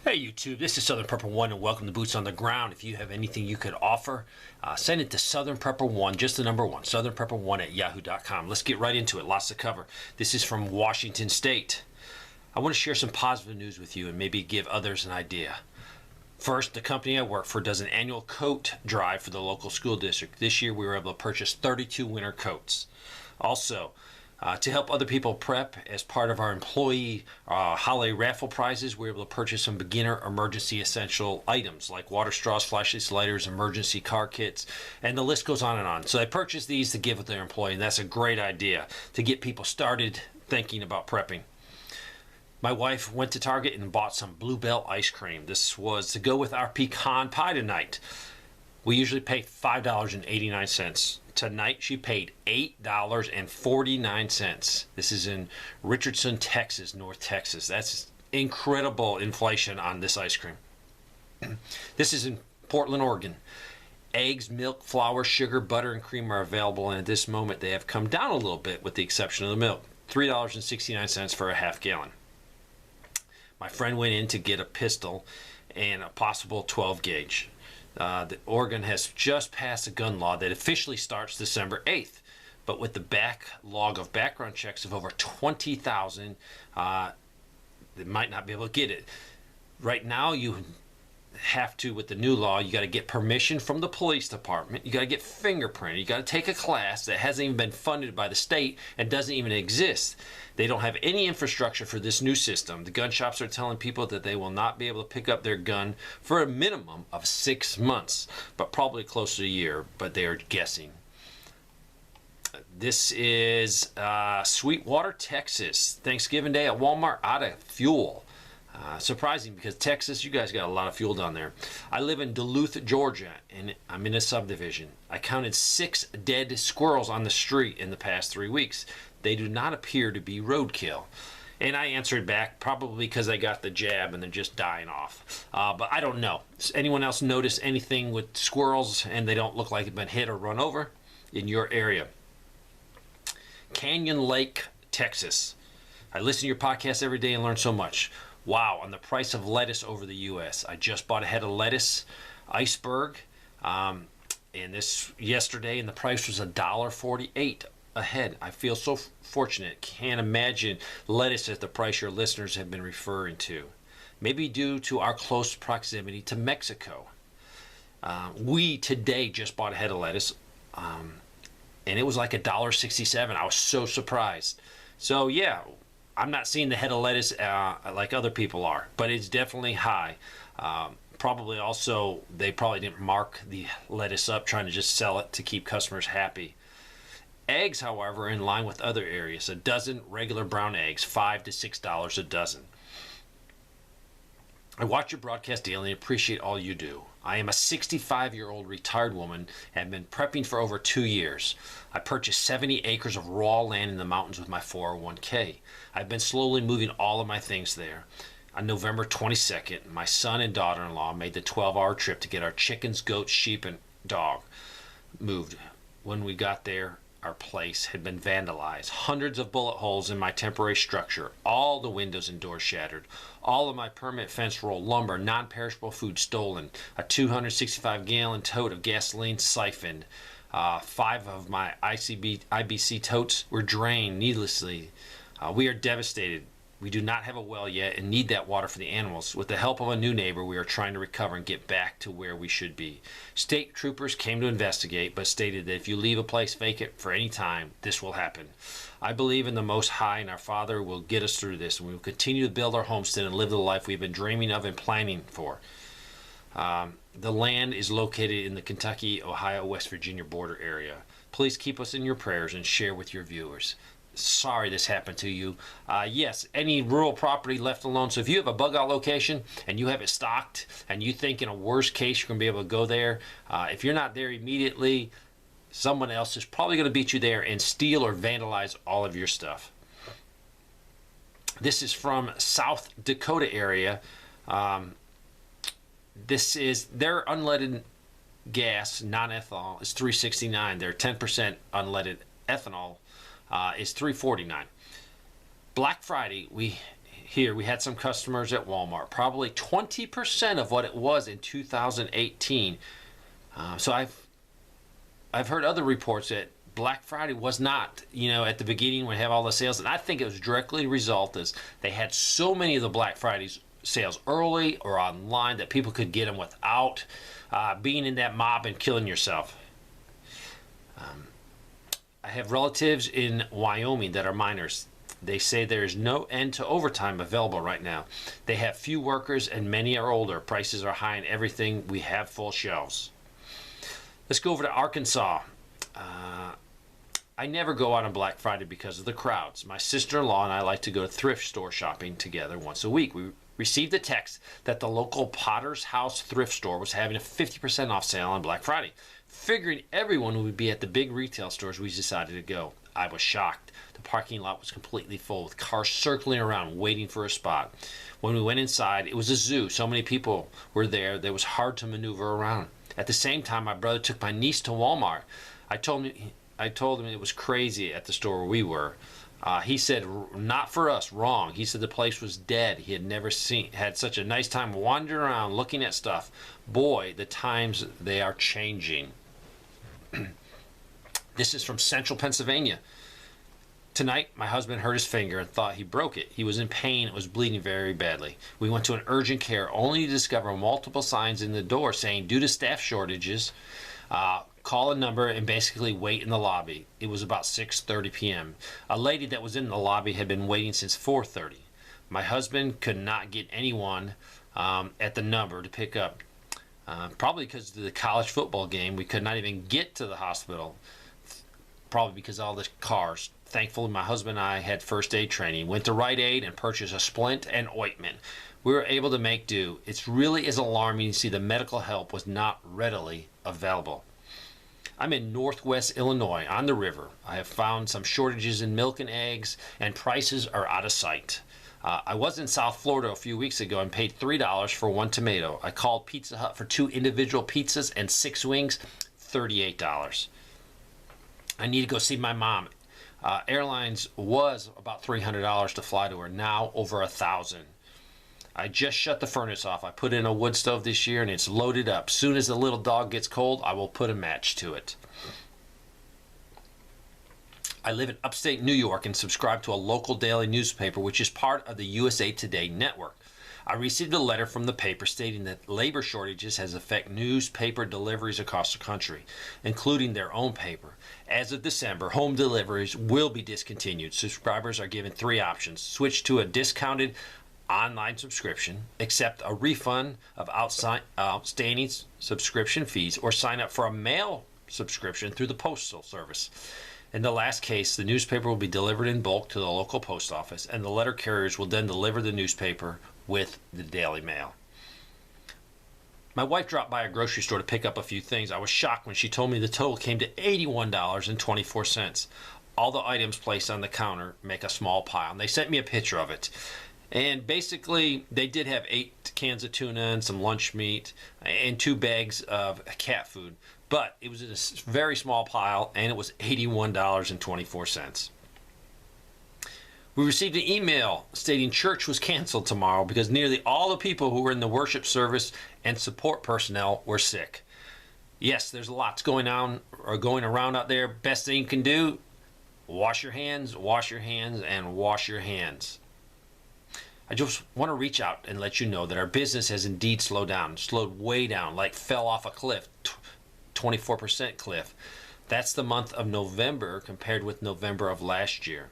Hey YouTube, this is Southern Prepper 1 and welcome to Boots on the Ground. If you have anything you could offer, send it to Southern Prepper 1, just the number 1, Southern Prepper 1 at yahoo.com. Let's get right into it, lots to cover. This is from Washington State. I want to share some positive news with you and maybe give others an idea. First, the company I work for does an annual coat drive for the local school district. This year we were able to purchase 32 winter coats. Also, to help other people prep, as part of our employee holiday raffle prizes, we were able to purchase some beginner emergency essential items like water straws, flashlights, lighters, emergency car kits, and the list goes on and on. So I purchased these to give with their employee, and that's a great idea to get people started thinking about prepping. My wife went to Target and bought some Bluebell ice cream. This was to go with our pecan pie tonight. We usually pay $5.89. Tonight she paid $8.49. This is in Richardson, Texas, North Texas. That's incredible inflation on this ice cream. This is in Portland, Oregon. Eggs, milk, flour, sugar, butter, and cream are available, and at this moment they have come down a little bit with the exception of the milk. $3.69 for a half gallon. My friend went in to get a pistol and a possible 12 gauge. Oregon has just passed a gun law that officially starts December 8th, but with the backlog of background checks of over 20,000, they might not be able to get it. Right now, you have to, with the new law, you got to get permission from the police department. You got to get fingerprinted. You got to take a class that hasn't even been funded by the state and doesn't even exist. They don't have any infrastructure for this new system. The gun shops are telling people that they will not be able to pick up their gun for a minimum of 6 months, but probably close to a year, but they are guessing. This is Sweetwater, Texas. Thanksgiving Day at Walmart, out of fuel. Surprising because Texas, you guys got a lot of fuel down there. I live in Duluth, Georgia, and I'm in a subdivision. I counted 6 dead squirrels on the street in the past 3 weeks. They do not appear to be roadkill. And I answered back, probably because I got the jab and they're just dying off. But I don't know. Does anyone else notice anything with squirrels and they don't look like they've been hit or run over in your area? Canyon Lake, Texas. I listen to your podcast every day and learn so much. Wow, on the price of lettuce over the U.S. I just bought a head of lettuce, iceberg, and this yesterday, and the price was $1.48 a head. I feel so fortunate. Can't imagine lettuce at the price your listeners have been referring to. Maybe due to our close proximity to Mexico. We today just bought a head of lettuce, and it was like $1.67. I was so surprised. So yeah, I'm not seeing the head of lettuce like other people are, but it's definitely high. Probably also, they probably didn't mark the lettuce up, trying to just sell it to keep customers happy. Eggs, however, in line with other areas. A dozen regular brown eggs, $5 to $6 a dozen. I watch your broadcast daily and appreciate all you do. I am a 65-year-old retired woman and have been prepping for over 2 years. I purchased 70 acres of raw land in the mountains with my 401k. I've been slowly moving all of my things there. On November 22nd, my son and daughter-in-law made the 12-hour trip to get our chickens, goats, sheep, and dog moved. When we got there, our place had been vandalized. Hundreds of bullet holes in my temporary structure. All the windows and doors shattered. All of my permanent fence roll, lumber, non-perishable food stolen. A 265-gallon tote of gasoline siphoned. 5 of my IBC totes were drained needlessly. We are devastated. We do not have a well yet and need that water for the animals. With the help of a new neighbor, we are trying to recover and get back to where we should be. State troopers came to investigate, but stated that if you leave a place vacant for any time, this will happen. I believe in the Most High, and our Father will get us through this, and we will continue to build our homestead and live the life we've been dreaming of and planning for. The land is located in the Kentucky, Ohio, West Virginia border area. Please keep us in your prayers and share with your viewers. Sorry this happened to you. Yes, any rural property left alone. So if you have a bug out location and you have it stocked and you think in a worst case you're going to be able to go there, if you're not there immediately, someone else is probably going to beat you there and steal or vandalize all of your stuff. This is from South Dakota area. This is their unleaded gas, non-ethanol, is $3.69. Their 10% unleaded ethanol is $3.49. Black Friday, here. We had some customers at Walmart, probably 20% of what it was in 2018. So I've heard other reports that Black Friday was not, at the beginning when we have all the sales, and I think it was directly a result as they had so many of the Black Fridays sales early or online that people could get them without being in that mob and killing yourself. I have relatives in Wyoming that are miners. They say there is no end to overtime available right now. They have few workers and many are older. Prices are high in everything. We have full shelves. Let's go over to Arkansas. I never go out on Black Friday because of the crowds. My sister-in-law and I like to go to thrift store shopping together once a week. We received a text that the local Potter's House thrift store was having a 50% off sale on Black Friday. Figuring everyone would be at the big retail stores, we decided to go. I was shocked. The parking lot was completely full with cars circling around waiting for a spot. When we went inside, it was a zoo. So many people were there that it was hard to maneuver around. At the same time, my brother took my niece to Walmart. I told him it was crazy at the store where we were. He said, not for us, wrong. He said the place was dead. He had never had such a nice time wandering around looking at stuff. Boy, the times, they are changing. This is from Central Pennsylvania. Tonight, my husband hurt his finger and thought he broke it. He was in pain. It was bleeding very badly. We went to an urgent care only to discover multiple signs in the door saying, due to staff shortages, call a number and basically wait in the lobby. It was about 6:30 p.m. A lady that was in the lobby had been waiting since 4:30. My husband could not get anyone at the number to pick up. Probably because of the college football game, we could not even get to the hospital. Probably because of all the cars. Thankfully, my husband and I had first aid training, went to Rite Aid and purchased a splint and ointment. We were able to make do. It really is alarming to see the medical help was not readily available. I'm in northwest Illinois on the river. I have found some shortages in milk and eggs, and prices are out of sight. I was in South Florida a few weeks ago and paid $3 for one tomato. I called Pizza Hut for 2 individual pizzas and 6 wings, $38. I need to go see my mom. Airlines was about $300 to fly to her, now over $1,000. I just shut the furnace off. I put in a wood stove this year and it's loaded up. Soon as the little dog gets cold, I will put a match to it. I live in upstate New York and subscribe to a local daily newspaper which is part of the USA Today network. I received a letter from the paper stating that labor shortages has affected newspaper deliveries across the country, including their own paper. As of December, home deliveries will be discontinued. Subscribers are given 3 options. Switch to a discounted online subscription, accept a refund of outstanding subscription fees, or sign up for a mail subscription through the postal service. In the last case, the newspaper will be delivered in bulk to the local post office, and the letter carriers will then deliver the newspaper with the Daily Mail. My wife dropped by a grocery store to pick up a few things. I was shocked when she told me the total came to $81.24. All the items placed on the counter make a small pile, and they sent me a picture of it. And basically, they did have 8 cans of tuna and some lunch meat and 2 bags of cat food. But it was in a very small pile, and it was $81.24. We received an email stating church was canceled tomorrow because nearly all the people who were in the worship service and support personnel were sick. Yes, there's lots going on or going around out there. Best thing you can do, wash your hands, and wash your hands. I just want to reach out and let you know that our business has indeed slowed way down, like fell off a cliff, 24% cliff. That's the month of November compared with November of last year.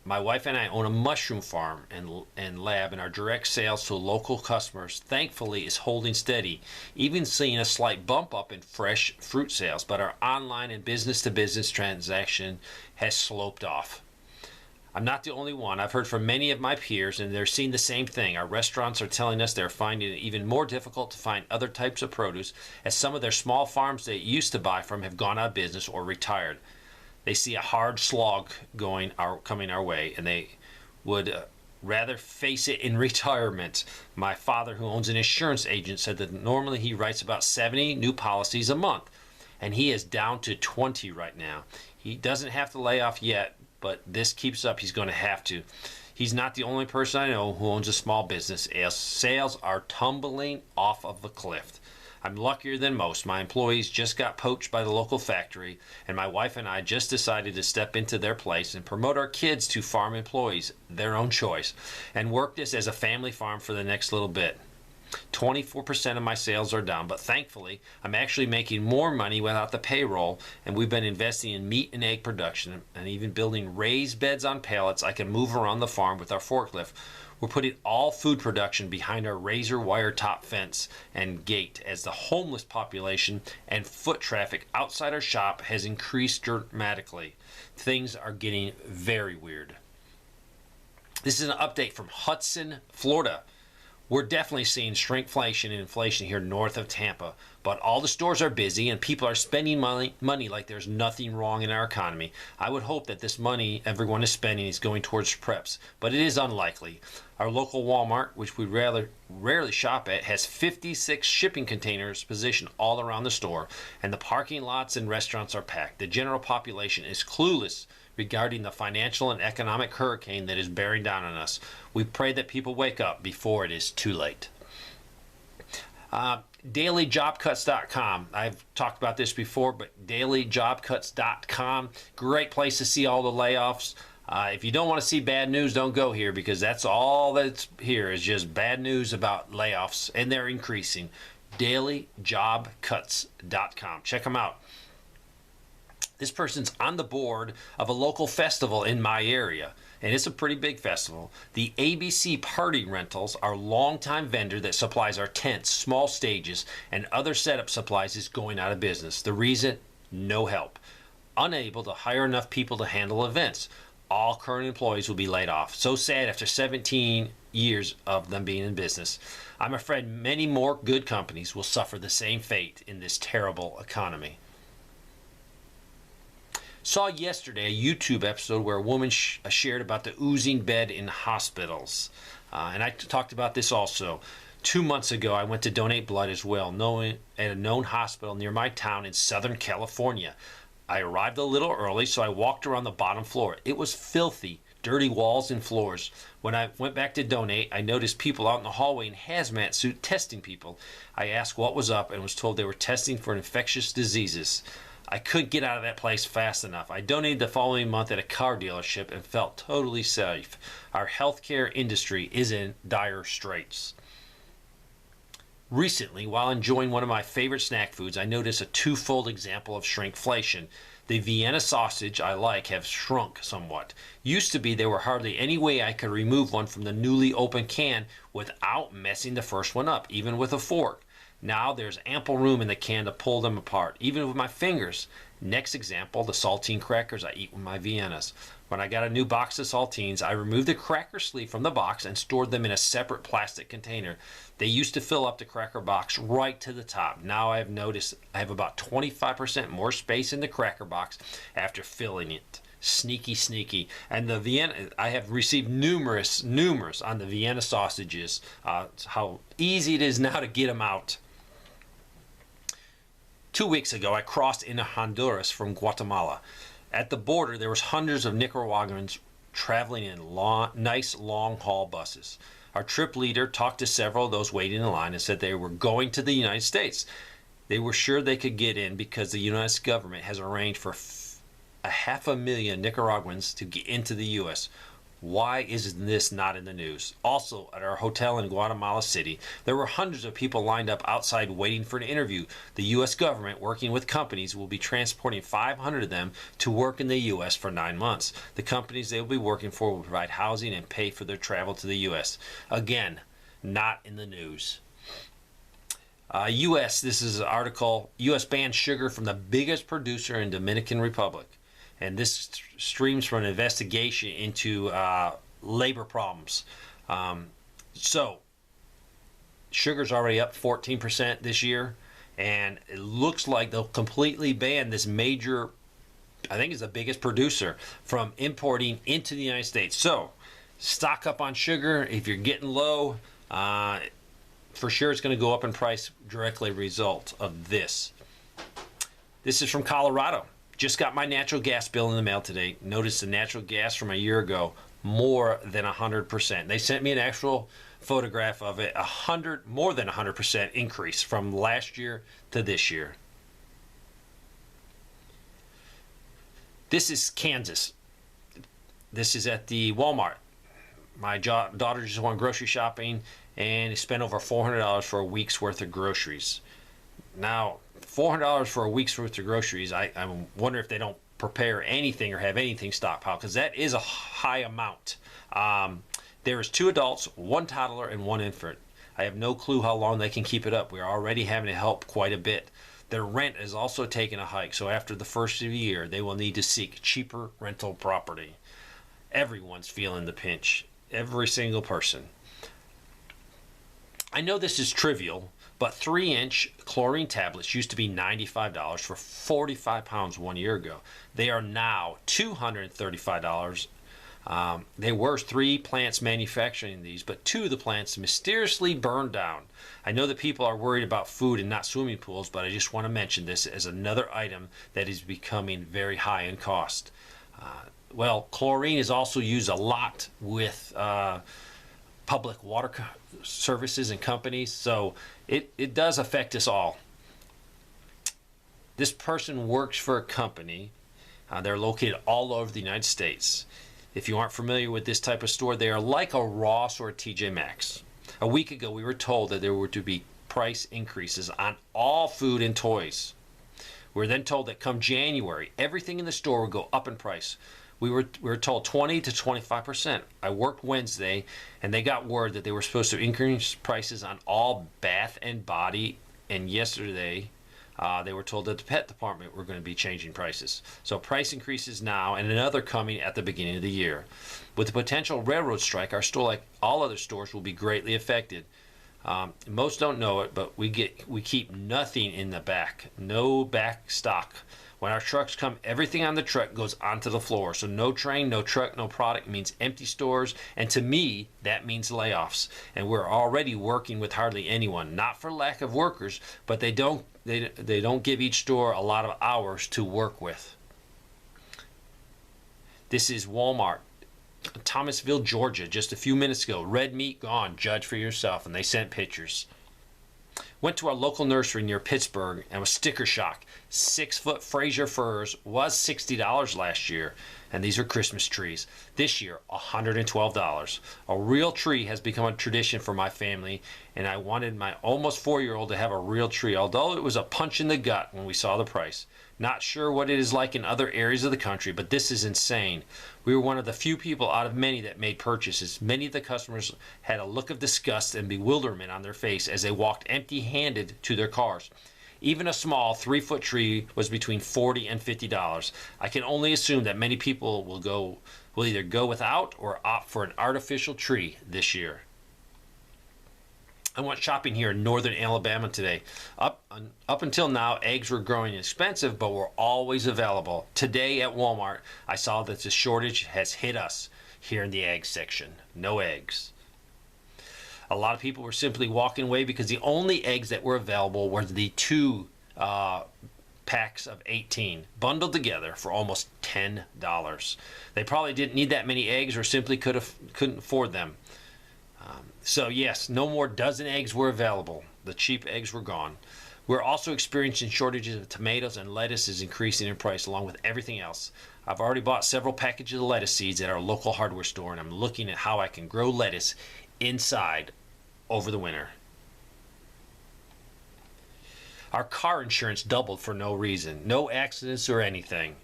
My wife and I own a mushroom farm and lab, and our direct sales to local customers, thankfully, is holding steady, even seeing a slight bump up in fresh fruit sales, but our online and business-to-business transaction has sloped off. I'm not the only one. I've heard from many of my peers, and they're seeing the same thing. Our restaurants are telling us they're finding it even more difficult to find other types of produce, as some of their small farms they used to buy from have gone out of business or retired. They see a hard slog coming our way, and they would rather face it in retirement. My father, who owns an insurance agent, said that normally he writes about 70 new policies a month, and he is down to 20 right now. He doesn't have to lay off yet, but this keeps up, he's going to have to. He's not the only person I know who owns a small business, as sales are tumbling off of the cliff. I'm luckier than most. My employees just got poached by the local factory, and my wife and I just decided to step into their place and promote our kids to farm employees, their own choice, and work this as a family farm for the next little bit. 24% of my sales are down, but thankfully, I'm actually making more money without the payroll, and we've been investing in meat and egg production and even building raised beds on pallets I can move around the farm with our forklift. We're putting all food production behind our razor wire top fence and gate as the homeless population and foot traffic outside our shop has increased dramatically. Things are getting very weird. This is an update from Hudson, Florida. We're definitely seeing shrinkflation and inflation here north of Tampa, but all the stores are busy and people are spending money like there's nothing wrong in our economy. I would hope that this money everyone is spending is going towards preps, but it is unlikely. Our local Walmart, which we rarely shop at, has 56 shipping containers positioned all around the store, and the parking lots and restaurants are packed. The general population is clueless regarding the financial and economic hurricane that is bearing down on us. We pray that people wake up before it is too late. DailyJobCuts.com. I've talked about this before, but DailyJobCuts.com, great place to see all the layoffs. If you don't want to see bad news, don't go here, because that's all that's here is just bad news about layoffs, and they're increasing. DailyJobCuts.com. Check them out. This person's on the board of a local festival in my area, and it's a pretty big festival. The ABC Party Rentals, our longtime vendor that supplies our tents, small stages, and other setup supplies, is going out of business. The reason? No help. Unable to hire enough people to handle events. All current employees will be laid off. So sad after 17 years of them being in business. I'm afraid many more good companies will suffer the same fate in this terrible economy. Saw yesterday a YouTube episode where a woman shared about the oozing bed in hospitals. And I talked about this also. 2 months ago, I went to donate blood as well, at a known hospital near my town in Southern California. I arrived a little early, so I walked around the bottom floor. It was filthy, dirty walls and floors. When I went back to donate, I noticed people out in the hallway in hazmat suit testing people. I asked what was up and was told they were testing for infectious diseases. I couldn't get out of that place fast enough. I donated the following month at a car dealership and felt totally safe. Our healthcare industry is in dire straits. Recently, while enjoying one of my favorite snack foods, I noticed a twofold example of shrinkflation. The Vienna sausage I like have shrunk somewhat. Used to be there were hardly any way I could remove one from the newly opened can without messing the first one up, even with a fork. Now there's ample room in the can to pull them apart, even with my fingers. Next example, the saltine crackers I eat with my Viennas. When I got a new box of saltines, I removed the cracker sleeve from the box and stored them in a separate plastic container. They used to fill up the cracker box right to the top. Now I have noticed I have about 25% more space in the cracker box after filling it. Sneaky, sneaky. And the Vienna, I have received numerous on the Vienna sausages, how easy it is now to get them out. 2 weeks ago, I crossed into Honduras from Guatemala. At the border, there was hundreds of Nicaraguans traveling in nice long-haul buses. Our trip leader talked to several of those waiting in line and said they were going to the United States. They were sure they could get in because the United States government has arranged for 500,000 Nicaraguans to get into the U.S. Why is this not in the news? Also, at our hotel in Guatemala City, there were hundreds of people lined up outside waiting for an interview. The U.S. government, working with companies, will be transporting 500 of them to work in the U.S. for 9 months. The companies they will be working for will provide housing and pay for their travel to the U.S. Again, not in the news. This is an article, U.S. bans sugar from the biggest producer in Dominican Republic. And this streams from an investigation into labor problems. So, sugar's already up 14% this year, and it looks like they'll completely ban this major, I think it's the biggest producer, from importing into the United States. So, stock up on sugar. If you're getting low, for sure it's going to go up in price directly as a result of this. This is from Colorado. Just got my natural gas bill in the mail today. Noticed the natural gas from a year ago more than 100%. They sent me an actual photograph of it, more than 100% increase from last year to this year. This is Kansas. This is at the Walmart. My daughter just went grocery shopping and spent over $400 for a week's worth of groceries. Now, $400 for a week's worth of groceries, I wonder if they don't prepare anything or have anything stockpiled, because that is a high amount. There is 2 adults, 1 toddler, and 1 infant. I have no clue how long they can keep it up. We are already having to help quite a bit. Their rent is also taking a hike, so after the first of the year, they will need to seek cheaper rental property. Everyone's feeling the pinch. Every single person. I know this is trivial, but 3-inch chlorine tablets used to be $95 for 45 pounds 1 year ago. They are now $235. There were 3 plants manufacturing these, but 2 of the plants mysteriously burned down. I know that people are worried about food and not swimming pools, but I just want to mention this as another item that is becoming very high in cost. Well, chlorine is also used a lot with public water services and companies, so it does affect us all. This person works for a company. They're located all over the United States. If you aren't familiar with this type of store, they are like a Ross or a TJ Maxx. A week ago, we were told that there were to be price increases on all food and toys. We were then told that come January, everything in the store would go up in price. We were told 20 to 25%. I worked Wednesday, and they got word that they were supposed to increase prices on all bath and body. And yesterday, they were told that the pet department were going to be changing prices. So price increases now, and another coming at the beginning of the year. With the potential railroad strike, our store, like all other stores, will be greatly affected. Most don't know it, but we keep nothing in the back. No back stock. When our trucks come, everything on the truck goes onto the floor. So no train, no truck, no product means empty stores. And to me, that means layoffs. And we're already working with hardly anyone. Not for lack of workers, but they don't give each store a lot of hours to work with. This is Walmart, Thomasville, Georgia, just a few minutes ago. Red meat gone. Judge for yourself. And they sent pictures. Went to our local nursery near Pittsburgh and was sticker shock. 6-foot Fraser firs was $60 last year, and these are Christmas trees. This year, $112. A real tree has become a tradition for my family, and I wanted my almost 4-year-old to have a real tree, although it was a punch in the gut when we saw the price. Not sure what it is like in other areas of the country, but this is insane. We were one of the few people out of many that made purchases. Many of the customers had a look of disgust and bewilderment on their face as they walked empty-handed to their cars. Even a small 3-foot tree was between $40 and $50. I can only assume that many people will either go without or opt for an artificial tree this year. I went shopping here in northern Alabama today. Up until now, eggs were growing expensive, but were always available. Today at Walmart, I saw that the shortage has hit us here in the egg section. No eggs. A lot of people were simply walking away because the only eggs that were available were the 2 packs of 18 bundled together for almost $10. They probably didn't need that many eggs or simply couldn't afford them. So yes, no more dozen eggs were available. The cheap eggs were gone. We're also experiencing shortages of tomatoes, and lettuce is increasing in price along with everything else. I've already bought several packages of lettuce seeds at our local hardware store, and I'm looking at how I can grow lettuce inside over the winter. Our car insurance doubled for no reason. No accidents or anything.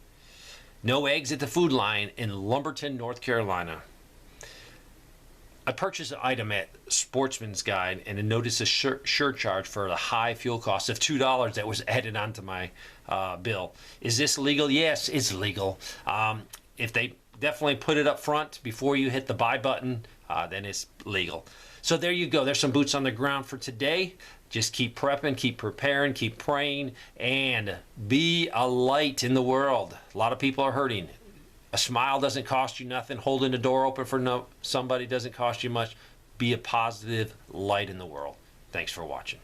No eggs at the food line in Lumberton, North Carolina. I purchased an item at Sportsman's Guide and noticed a surcharge for the high fuel cost of $2 that was added onto my bill. Is this legal? Yes, it's legal. If they definitely put it up front before you hit the buy button, then it's legal. So there you go. There's some boots on the ground for today. Just keep prepping, keep preparing, keep praying, and be a light in the world. A lot of people are hurting. A smile doesn't cost you nothing. Holding the door open for somebody doesn't cost you much. Be a positive light in the world. Thanks for watching.